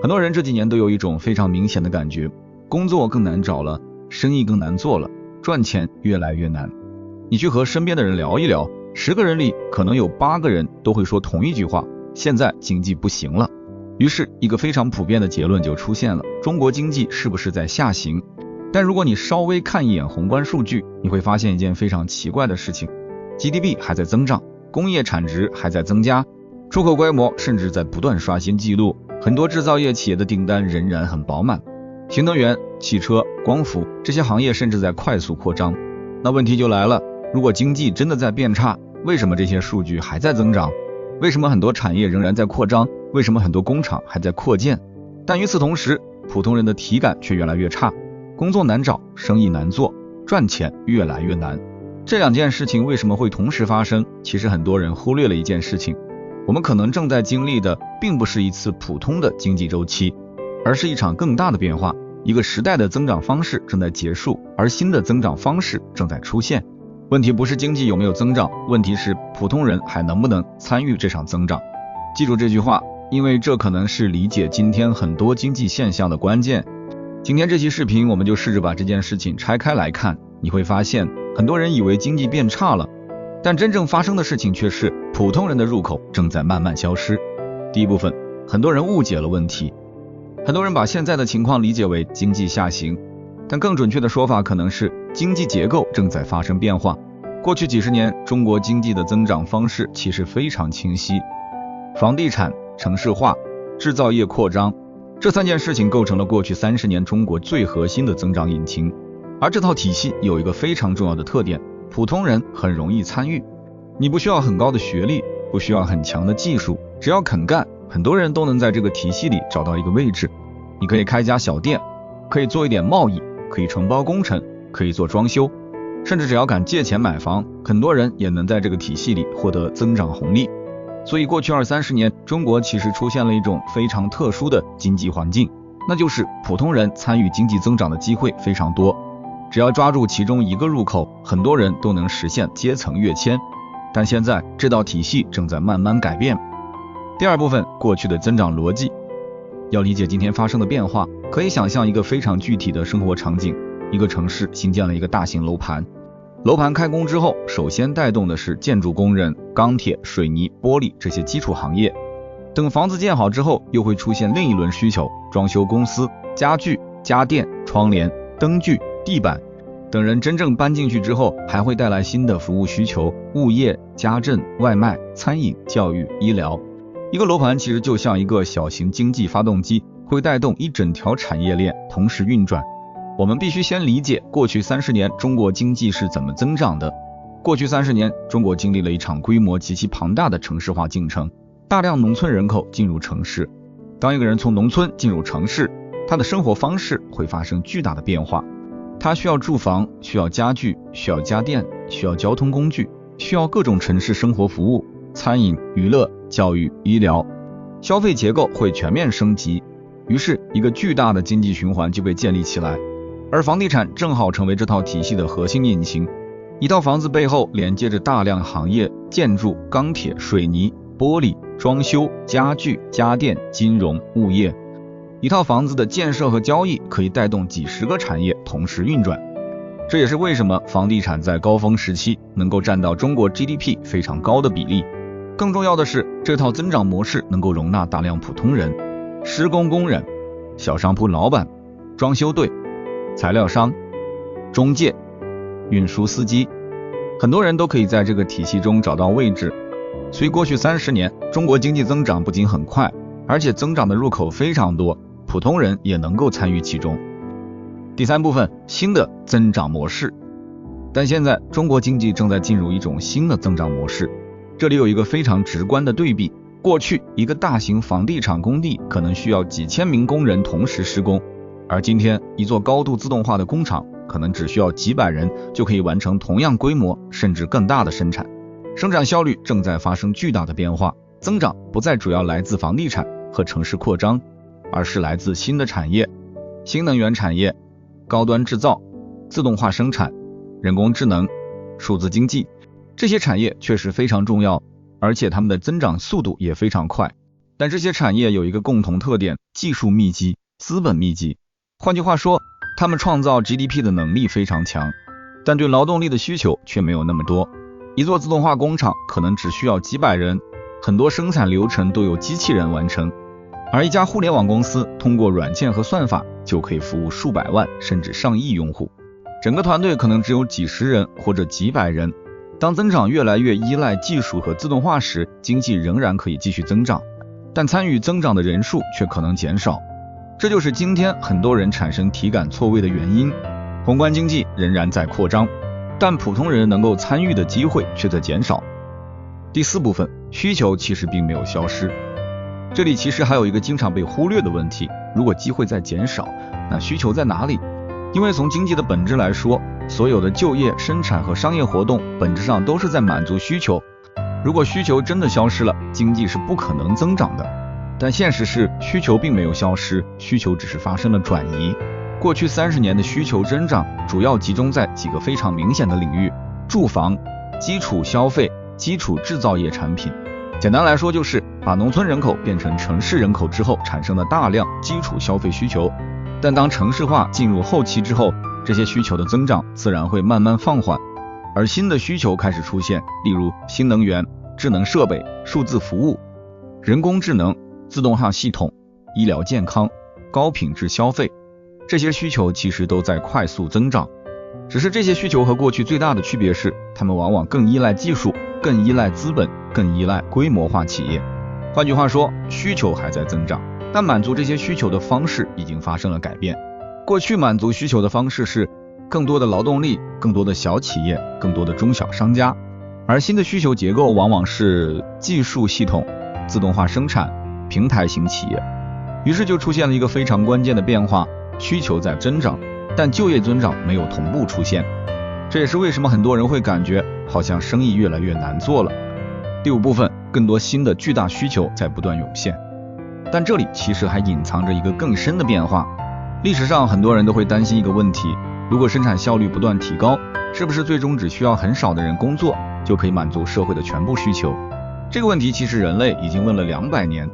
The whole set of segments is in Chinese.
很多人这几年都有一种非常明显的感觉，工作更难找了，生意更难做了，赚钱越来越难。你去和身边的人聊一聊，10个人里可能有8个人都会说同一句话，现在经济不行了。于是一个非常普遍的结论就出现了，中国经济是不是在下行？但如果你稍微看一眼宏观数据，你会发现一件非常奇怪的事情， GDP 还在增长，工业产值还在增加，出口规模甚至在不断刷新纪录，很多制造业企业的订单仍然很饱满，新能源、汽车、光伏这些行业甚至在快速扩张。那问题就来了，如果经济真的在变差，为什么这些数据还在增长？为什么很多产业仍然在扩张？为什么很多工厂还在扩建？但与此同时，普通人的体感却越来越差，工作难找，生意难做，赚钱越来越难。这2件事情为什么会同时发生？其实很多人忽略了一件事情，我们可能正在经历的并不是一次普通的经济周期，而是一场更大的变化，一个时代的增长方式正在结束，而新的增长方式正在出现。问题不是经济有没有增长，问题是普通人还能不能参与这场增长。记住这句话，因为这可能是理解今天很多经济现象的关键。今天这期视频我们就试着把这件事情拆开来看，你会发现很多人以为经济变差了，但真正发生的事情却是普通人的入口正在慢慢消失。第一部分，很多人误解了问题。很多人把现在的情况理解为经济下行，但更准确的说法可能是经济结构正在发生变化。过去几十年，中国经济的增长方式其实非常清晰，房地产、城市化、制造业扩张，这3件事情构成了过去30年中国最核心的增长引擎。而这套体系有一个非常重要的特点，普通人很容易参与。你不需要很高的学历，不需要很强的技术，只要肯干，很多人都能在这个体系里找到一个位置。你可以开家小店，可以做一点贸易，可以承包工程，可以做装修，甚至只要敢借钱买房，很多人也能在这个体系里获得增长红利。所以过去20-30年，中国其实出现了一种非常特殊的经济环境，那就是普通人参与经济增长的机会非常多。只要抓住其中一个入口，很多人都能实现阶层跃迁。但现在这道体系正在慢慢改变。第二部分，过去的增长逻辑。要理解今天发生的变化，可以想象一个非常具体的生活场景，一个城市新建了一个大型楼盘，楼盘开工之后，首先带动的是建筑工人、钢铁、水泥、玻璃这些基础行业。等房子建好之后，又会出现另一轮需求，装修公司、家具、家电、窗帘、灯具、地板等人真正搬进去之后，还会带来新的服务需求，物业、家政、外卖、餐饮、教育、医疗。一个楼盘其实就像一个小型经济发动机，会带动一整条产业链同时运转。我们必须先理解过去30年中国经济是怎么增长的。过去30年，中国经历了一场规模极其庞大的城市化进程，大量农村人口进入城市。当一个人从农村进入城市，他的生活方式会发生巨大的变化。他需要住房，需要家具，需要家电，需要交通工具，需要各种城市生活服务，餐饮、娱乐、教育、医疗，消费结构会全面升级。于是一个巨大的经济循环就被建立起来，而房地产正好成为这套体系的核心引擎。一套房子背后连接着大量行业，建筑、钢铁、水泥、玻璃、装修、家具、家电、金融、物业。一套房子的建设和交易可以带动几十个产业同时运转。这也是为什么房地产在高峰时期能够占到中国 GDP 非常高的比例。更重要的是，这套增长模式能够容纳大量普通人，施工工人、小商铺老板、装修队、材料商、中介、运输司机，很多人都可以在这个体系中找到位置。所以过去30年，中国经济增长不仅很快，而且增长的入口非常多，普通人也能够参与其中。第三部分，新的增长模式。但现在中国经济正在进入一种新的增长模式，这里有一个非常直观的对比。过去一个大型房地产工地可能需要几千名工人同时施工，而今天一座高度自动化的工厂可能只需要几百人就可以完成同样规模甚至更大的生产。生产效率正在发生巨大的变化，增长不再主要来自房地产和城市扩张，而是来自新的产业、新能源产业、高端制造、自动化生产、人工智能、数字经济。这些产业确实非常重要，而且它们的增长速度也非常快。但这些产业有一个共同特点，技术密集，资本密集。换句话说，他们创造 GDP 的能力非常强，但对劳动力的需求却没有那么多。一座自动化工厂可能只需要几百人，很多生产流程都由机器人完成，而一家互联网公司通过软件和算法就可以服务数百万甚至上亿用户，整个团队可能只有几十人或者几百人。当增长越来越依赖技术和自动化时，经济仍然可以继续增长，但参与增长的人数却可能减少。这就是今天很多人产生体感错位的原因。宏观经济仍然在扩张，但普通人能够参与的机会却在减少。第4部分，需求其实并没有消失。这里其实还有一个经常被忽略的问题，如果机会在减少，那需求在哪里？因为从经济的本质来说，所有的就业、生产和商业活动本质上都是在满足需求。如果需求真的消失了，经济是不可能增长的。但现实是，需求并没有消失，需求只是发生了转移。过去30年的需求增长主要集中在几个非常明显的领域：住房、基础消费、基础制造业产品。简单来说，就是把农村人口变成城市人口之后产生了大量基础消费需求。但当城市化进入后期之后，这些需求的增长自然会慢慢放缓，而新的需求开始出现，例如新能源、智能设备、数字服务、人工智能、自动化系统、医疗健康、高品质消费。这些需求其实都在快速增长，只是这些需求和过去最大的区别是，它们往往更依赖技术，更依赖资本，更依赖规模化企业。换句话说，需求还在增长，但满足这些需求的方式已经发生了改变。过去满足需求的方式是更多的劳动力、更多的小企业、更多的中小商家，而新的需求结构往往是技术系统、自动化生产、平台型企业。于是就出现了一个非常关键的变化，需求在增长，但就业增长没有同步出现。这也是为什么很多人会感觉好像生意越来越难做了。第5部分，更多新的巨大需求在不断涌现，但这里其实还隐藏着一个更深的变化。历史上很多人都会担心一个问题，如果生产效率不断提高，是不是最终只需要很少的人工作就可以满足社会的全部需求？这个问题其实人类已经问了200年，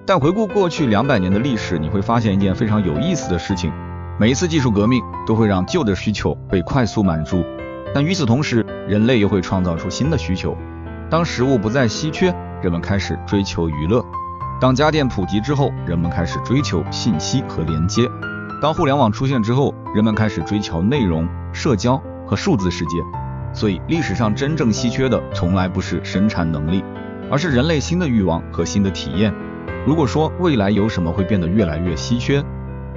但回顾过去200年的历史，你会发现一件非常有意思的事情，每一次技术革命都会让旧的需求被快速满足，但与此同时，人类又会创造出新的需求。当食物不再稀缺，人们开始追求娱乐；当家电普及之后，人们开始追求信息和连接；当互联网出现之后，人们开始追求内容、社交和数字世界。所以历史上真正稀缺的从来不是生产能力，而是人类新的欲望和新的体验。如果说未来有什么会变得越来越稀缺，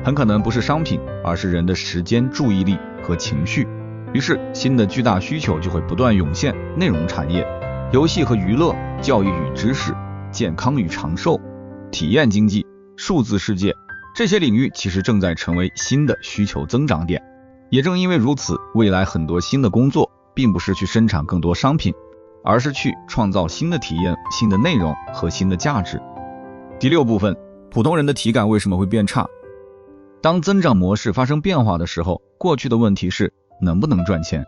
很可能不是商品，而是人的时间、注意力和情绪。于是新的巨大需求就会不断涌现，内容产业、游戏和娱乐、教育与知识、健康与长寿、体验经济、数字世界，这些领域其实正在成为新的需求增长点。也正因为如此，未来很多新的工作并不是去生产更多商品，而是去创造新的体验、新的内容和新的价值。第6部分，普通人的体感为什么会变差？当增长模式发生变化的时候，过去的问题是能不能赚钱，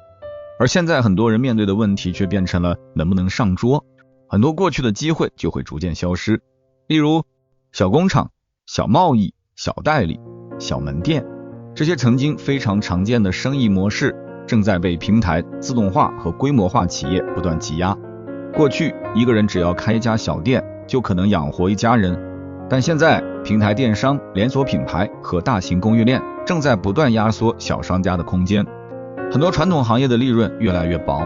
而现在很多人面对的问题却变成了能不能上桌。很多过去的机会就会逐渐消失，例如小工厂、小贸易、小代理、小门店，这些曾经非常常见的生意模式正在被平台、自动化和规模化企业不断挤压。过去一个人只要开一家小店就可能养活一家人，但现在平台电商、连锁品牌和大型供应链正在不断压缩小商家的空间。很多传统行业的利润越来越薄，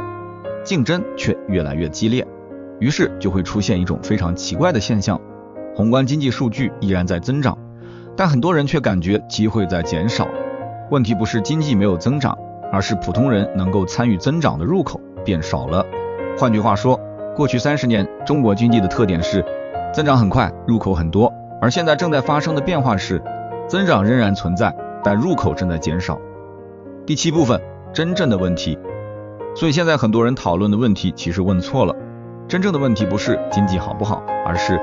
竞争却越来越激烈，于是就会出现一种非常奇怪的现象，宏观经济数据依然在增长，但很多人却感觉机会在减少。问题不是经济没有增长，而是普通人能够参与增长的入口变少了。换句话说，过去30年中国经济的特点是增长很快，入口很多，而现在正在发生的变化是增长仍然存在，但入口正在减少。第7部分，真正的问题。所以现在很多人讨论的问题其实问错了，真正的问题不是经济好不好，而是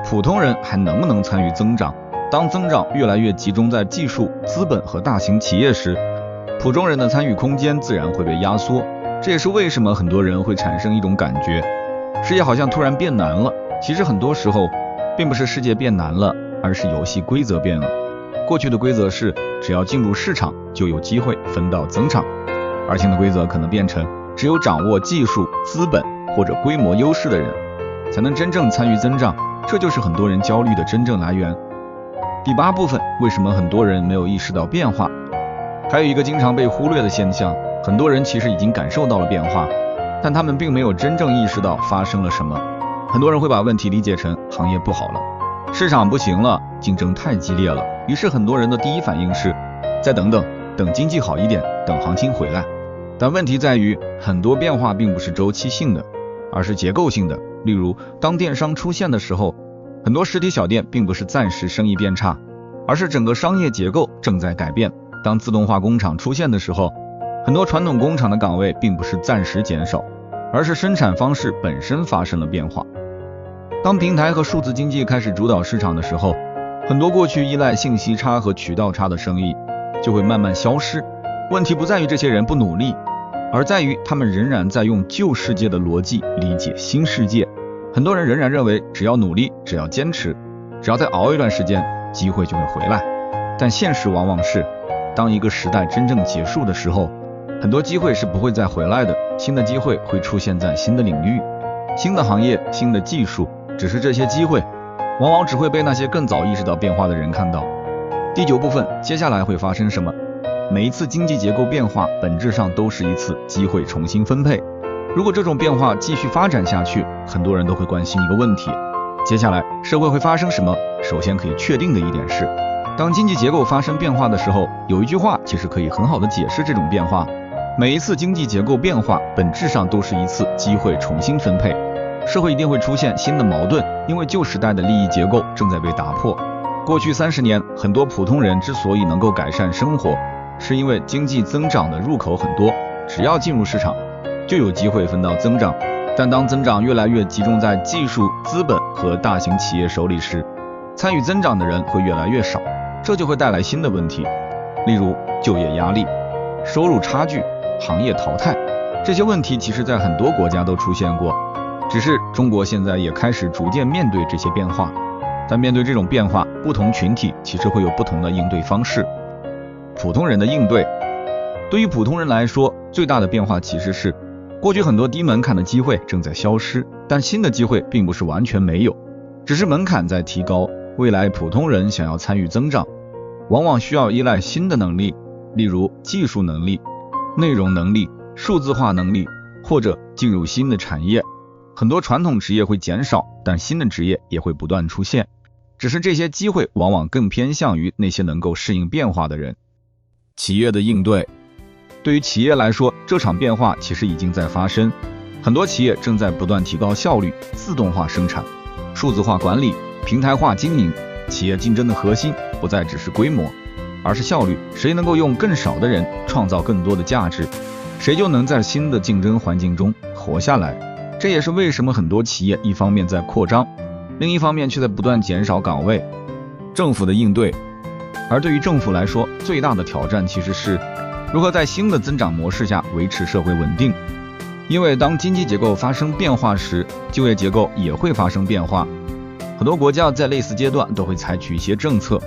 普通人还能不能参与增长。当增长越来越集中在技术、资本和大型企业时，普通人的参与空间自然会被压缩。这也是为什么很多人会产生一种感觉，世界好像突然变难了。其实很多时候并不是世界变难了，而是游戏规则变了。过去的规则是只要进入市场就有机会分到增长，而新的规则可能变成只有掌握技术、资本或者规模优势的人才能真正参与增长，这就是很多人焦虑的真正来源。第8部分，为什么很多人没有意识到变化？还有一个经常被忽略的现象，很多人其实已经感受到了变化，但他们并没有真正意识到发生了什么。很多人会把问题理解成行业不好了，市场不行了，竞争太激烈了，于是很多人的第一反应是再等等，等经济好一点，等行情回来。但问题在于，很多变化并不是周期性的，而是结构性的。例如，当电商出现的时候，很多实体小店并不是暂时生意变差，而是整个商业结构正在改变。当自动化工厂出现的时候，很多传统工厂的岗位并不是暂时减少，而是生产方式本身发生了变化。当平台和数字经济开始主导市场的时候，很多过去依赖信息差和渠道差的生意就会慢慢消失。问题不在于这些人不努力，而在于他们仍然在用旧世界的逻辑理解新世界。很多人仍然认为只要努力，只要坚持，只要再熬一段时间，机会就会回来。但现实往往是，当一个时代真正结束的时候，很多机会是不会再回来的，新的机会会出现在新的领域、新的行业、新的技术，只是这些机会往往只会被那些更早意识到变化的人看到。第9部分，接下来会发生什么？每一次经济结构变化本质上都是一次机会重新分配。如果这种变化继续发展下去，很多人都会关心一个问题，接下来社会会发生什么？首先可以确定的一点是，当经济结构发生变化的时候，有一句话其实可以很好的解释这种变化。每一次经济结构变化本质上都是一次机会重新分配，社会一定会出现新的矛盾，因为旧时代的利益结构正在被打破。过去30年，很多普通人之所以能够改善生活，是因为经济增长的入口很多，只要进入市场就有机会分到增长。但当增长越来越集中在技术、资本和大型企业手里时，参与增长的人会越来越少，这就会带来新的问题，例如就业压力、收入差距、行业淘汰。这些问题其实在很多国家都出现过，只是中国现在也开始逐渐面对这些变化。但面对这种变化，不同群体其实会有不同的应对方式。普通人的应对，对于普通人来说，最大的变化其实是过去很多低门槛的机会正在消失，但新的机会并不是完全没有，只是门槛在提高。未来普通人想要参与增长，往往需要依赖新的能力，例如技术能力、内容能力、数字化能力，或者进入新的产业。很多传统职业会减少，但新的职业也会不断出现，只是这些机会往往更偏向于那些能够适应变化的人。企业的应对，对于企业来说，这场变化其实已经在发生。很多企业正在不断提高效率，自动化生产、数字化管理、平台化经营。企业竞争的核心不再只是规模，而是效率。谁能够用更少的人创造更多的价值，谁就能在新的竞争环境中活下来。这也是为什么很多企业一方面在扩张，另一方面却在不断减少岗位。政府的应对，而对于政府来说，最大的挑战其实是如何在新的增长模式下维持社会稳定。因为当经济结构发生变化时，就业结构也会发生变化。很多国家在类似阶段都会采取一些政策，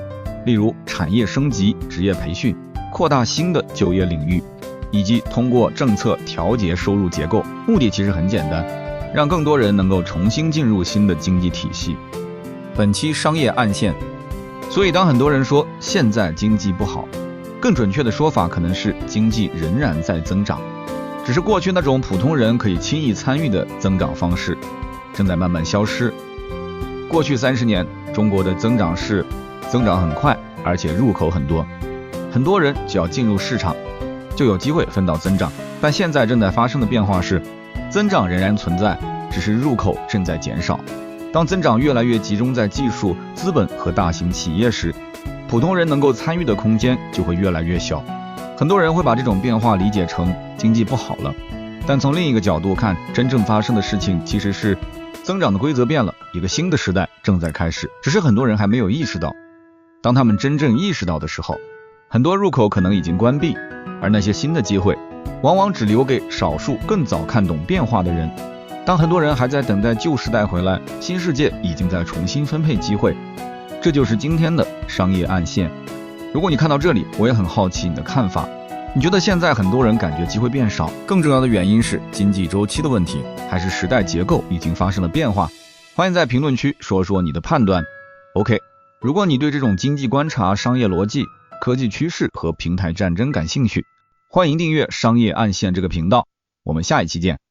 例如产业升级、职业培训、扩大新的就业领域，以及通过政策调节收入结构。目的其实很简单，让更多人能够重新进入新的经济体系。本期商业暗线。所以当很多人说现在经济不好，更准确的说法可能是经济仍然在增长，只是过去那种普通人可以轻易参与的增长方式正在慢慢消失。过去30年，中国的增长很快，而且入口很多，很多人只要进入市场就有机会分到增长。但现在正在发生的变化是，增长仍然存在，只是入口正在减少。当增长越来越集中在技术、资本和大型企业时，普通人能够参与的空间就会越来越小。很多人会把这种变化理解成经济不好了，但从另一个角度看，真正发生的事情其实是增长的规则变了，一个新的时代正在开始，只是很多人还没有意识到。当他们真正意识到的时候，很多入口可能已经关闭，而那些新的机会往往只留给少数更早看懂变化的人。当很多人还在等待旧时代回来，新世界已经在重新分配机会。这就是今天的商业暗线。如果你看到这里，我也很好奇你的看法。你觉得现在很多人感觉机会变少，更重要的原因是经济周期的问题，还是时代结构已经发生了变化？欢迎在评论区说说你的判断。OK， 如果你对这种经济观察、商业逻辑、科技趋势和平台战争感兴趣，欢迎订阅商业暗线这个频道。我们下一期见。